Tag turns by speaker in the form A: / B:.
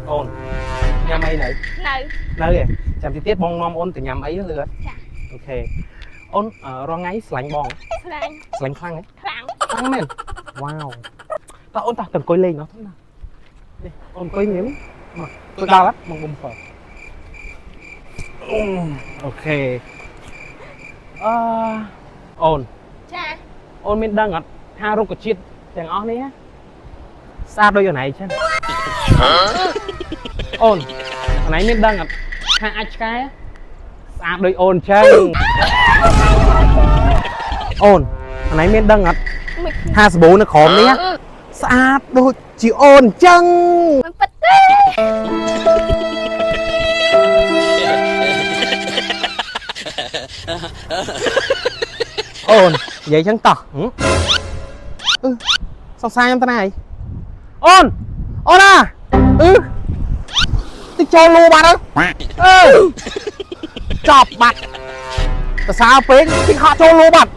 A: ôn nhâm ấy này
B: nơi
A: nơi chạm chi tiết bong nom ôn từ nhâm ấy lừa
B: dạ
A: ok ôn ro ngay sành bong
B: slang
A: sành khăng ấy
B: kháng
A: khăng men wow ta ôn ta từng coi lên nó thế nào đi ôn coi miếng mà tôi đau lắm mong bông phở ok ôn
B: ចា
A: អូនមានដឹងអត់ថារុក្ខជាតិទាំងអស់នេះស្អាតដូចអណៃចឹងអូនអណៃមានដឹងអត់ថាអាចឆ្កែស្អាតដូចអូនចឹងអូនអណៃមានដឹងអត់ថាសាប៊ូនៅក្រោមនេះស្អាតដូចជាអូនចឹង
B: មិនពិតទេ
A: អូននិយាយចឹងតោះសង្សារខ្ញុំទៅណាហើយអូនអូនទីចូលលូបាត់ហើយចប់បាត់ប្រសើរពេកទីហក់ចូលលូបាត់